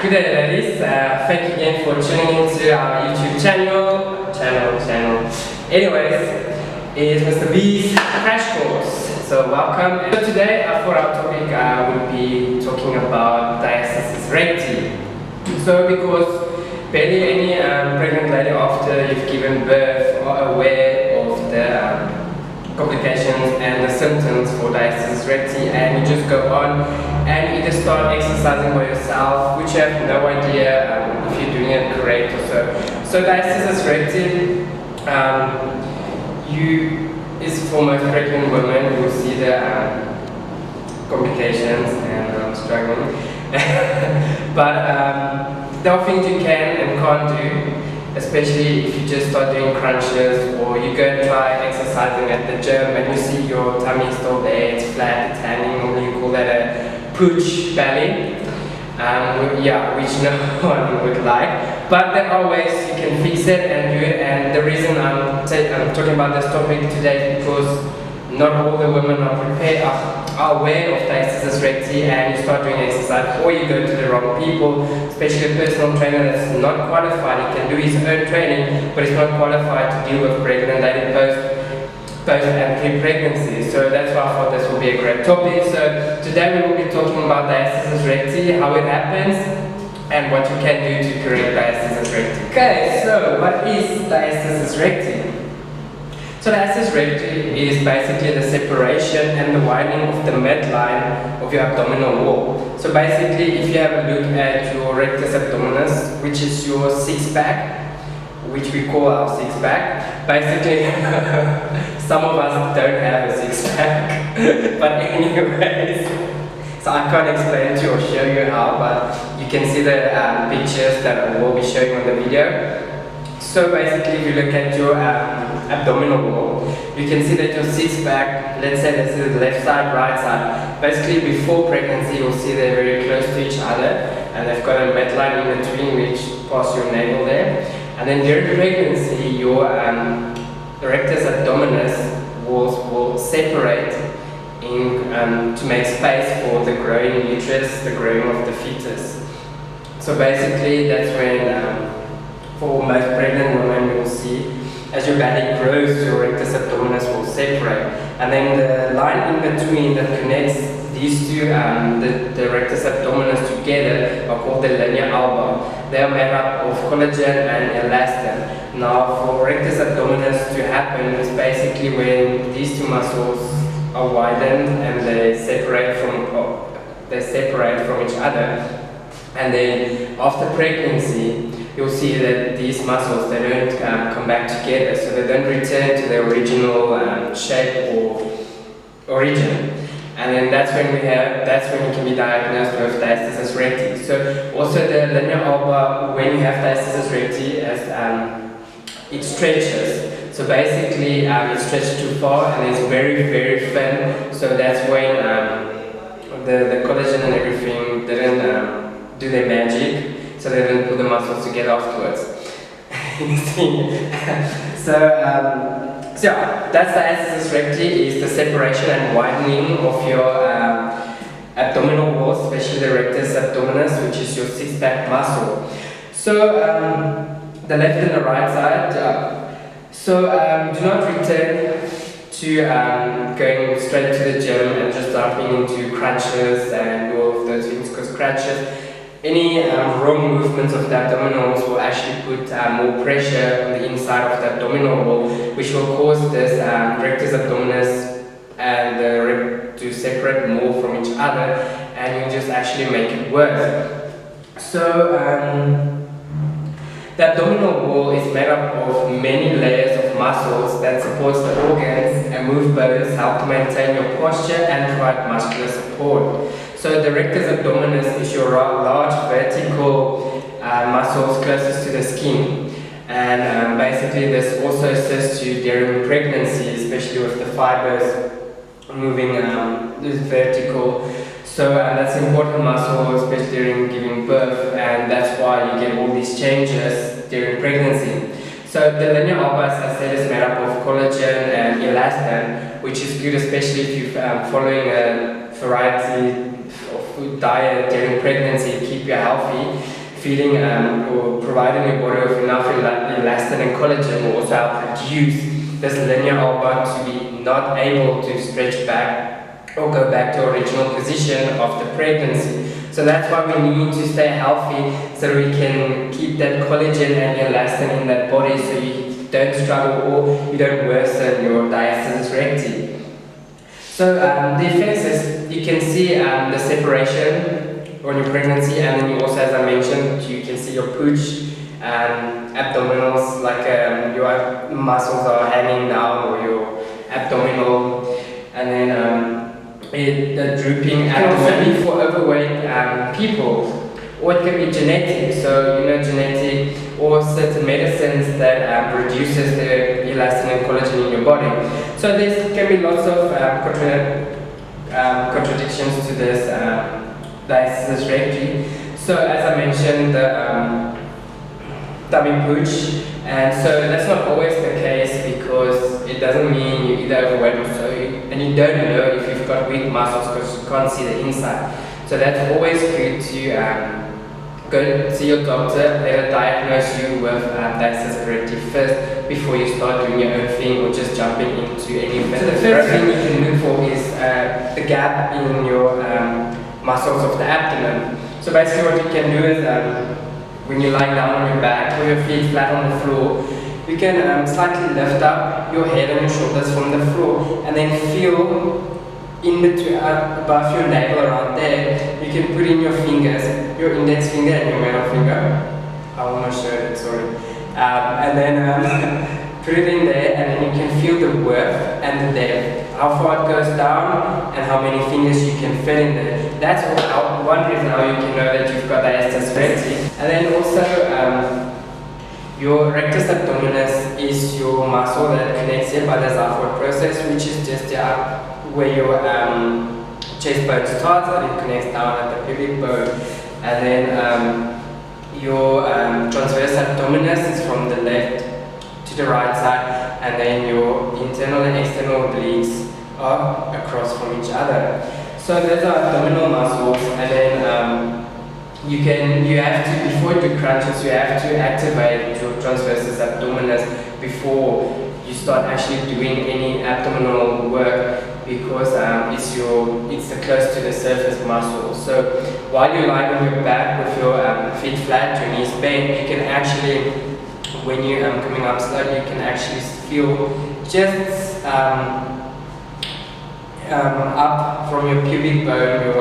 Good day, ladies. Thank you again for tuning into our YouTube channel. Anyways, it's Mr. B's Crash Course. So welcome. So today, for our topic, I will be talking about Diastasis Recti. So because barely any pregnant lady after you've given birth are aware of the complications and the symptoms for Diastasis Recti, and you just go on and either start exercising by yourself, which you have no idea if you're doing it correct or so. So Diastasis Recti is for most pregnant women who see the complications, and I'm struggling. But there are things you can and can't do, especially if you just start doing crunches or you go and try exercising at the gym and you see your tummy is still there, it's flat, it's hanging, or you call that a pooch belly, which no one would like. But there are ways you can fix it and do it, and the reason I'm talking about this topic today is because not all the women are aware of Diastasis Recti, and you start doing exercise, or you go to the wrong people, especially a personal trainer that's not qualified. He can do his own training, but he's not qualified to deal with pregnant lady post and pre-pregnancy. So that's why I thought this will be a great topic. So today we will be talking about Diastasis Recti, how it happens, and what you can do to correct Diastasis Recti. Okay, so what is Diastasis Recti? So Diastasis Recti is basically the separation and the widening of the midline of your abdominal wall. So basically, if you have a look at your rectus abdominis, which is your six-pack, which we call our six-pack, basically some of us don't have a six-pack, but anyways, so I can't explain to you or show you how, but you can see the pictures that I will be showing on the video. So basically, if you look at your abdominal wall, you can see that your six-pack, let's say this is the left side, right side. Basically, before pregnancy, you'll see they're very close to each other, and they've got a midline in between which pass your navel there. And then during pregnancy, your rectus abdominis walls will separate to make space for the growing uterus, the growing of the fetus. So basically, that's when for most pregnant women, you will see as your belly grows, your rectus abdominis will separate, and then the line in between that connects these two, the rectus abdominis together, are called the linea alba. They are made up of collagen and elastin. Now, for rectus abdominis to happen is basically when these two muscles are widened and they separate from each other, and then after pregnancy, you'll see that these muscles, they don't come back together, so they don't return to their original shape or origin. And then that's when you can be diagnosed with Diastasis Recti. So also the linea alba, when you have Diastasis Recti, it stretches. So basically it stretches too far and it's very, very thin. So that's when the collagen and everything didn't do their magic. So they didn't put the muscles together afterwards. So that's Diastasis Recti, is the separation and widening of your abdominal walls, especially the rectus abdominis, which is your six-pack muscle. So the left and the right side. Do not return to going straight to the gym and just jumping into crunches and all of those things, because crunches, any wrong movements of the abdominals will actually put more pressure on the inside of the abdominal wall, which will cause this rectus abdominis and to separate more from each other, and you'll just actually make it worse. So the abdominal wall is made up of many layers of muscles that supports the organs and move bones, help to maintain your posture and provide muscular support. So the rectus abdominis is your large vertical muscles closest to the skin, and basically this also assists you during pregnancy, especially with the fibers moving this vertical. So that's an important muscle, especially during giving birth, and that's why you get all these changes during pregnancy. So the linea alba, as I said, is made up of collagen and elastin, which is good especially if you're following a variety of food diet during pregnancy. It keeps keep you healthy, feeding or providing your body with enough elastin and collagen will also help reduce this linear L bond to be not able to stretch back or go back to original position after pregnancy. So that's why we need to stay healthy, so we can keep that collagen and elastin in that body, so you don't struggle or you don't worsen your diastasis recti. So the effects is, you can see the separation on your pregnancy, and then you also, as I mentioned, you can see your pooch, abdominals, like your muscles are hanging down, or your abdominal, and then the drooping abdomen for overweight people, or it can be genetic. So genetic or certain medicines that reduces the elastin and collagen in your body. So there can be lots of contradictions to this diastasis recti. So as I mentioned, the tummy pooch, and so that's not always the case, because it doesn't mean you're either overweight or so, and you don't know if you've got weak muscles because you can't see the inside. So that's always good to go see your doctor, let her diagnose you with diastasis recti first before you start doing your own thing or just jumping into any fitness. So the first thing you can look for is the gap in your muscles of the abdomen. So basically what you can do is when you're lying down on your back or your feet flat on the floor, you can slightly lift up your head and your shoulders from the floor, and then feel in between, above your navel around there. You can put in your fingers, your index finger and your middle finger. I want to show it, sorry. And then put it in there, and then you can feel the width and the depth, how far it goes down and how many fingers you can fit in there. That's one reason how you can know that you've got diastasis recti. And then also your rectus abdominis is your muscle that connects here by the xiphoid process, which is just where your chest bone starts, and it connects down at the pubic bone. And then your transverse abdominis is from the left to the right side, and then your internal and external obliques are across from each other. So those are abdominal muscles, and then you have to, before you do crunches, you have to activate your transversus abdominis before you start actually doing any abdominal work, because it's the close to the surface muscle. So while you're lying on your back with your feet flat, your knees bent, you can actually, when you're coming up slowly, you can actually feel just up from your pubic bone, your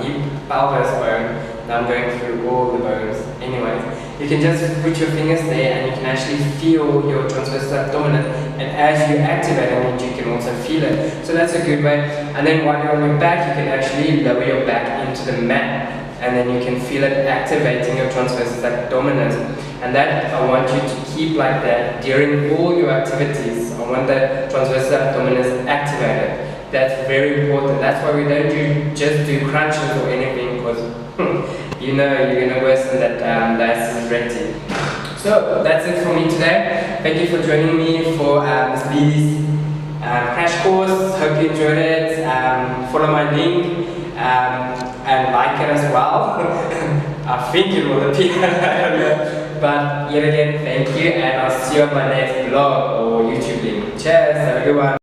hip pelvis bone. Now I'm going through all the bones. Anyways, you can just put your fingers there, and you can actually feel your transversus abdominis, and as you activate it, you can also feel it. So that's a good way. And then while you're on your back, you can actually lower your back into the mat, and then you can feel it activating your transversus abdominis. And that I want you to keep like that during all your activities. I want that transversus abdominis activated. That's very important. That's why we don't just do crunches or anything, because you're going to worsen that diastasis recti. So that's it for me today. Thank you for joining me for Ms. Lee's crash course. Hope you enjoyed it. Follow my link and like it as well. I think it will appear. I don't know. But yet again, thank you, and I'll see you on my next blog or YouTube link. Cheers, have a good one.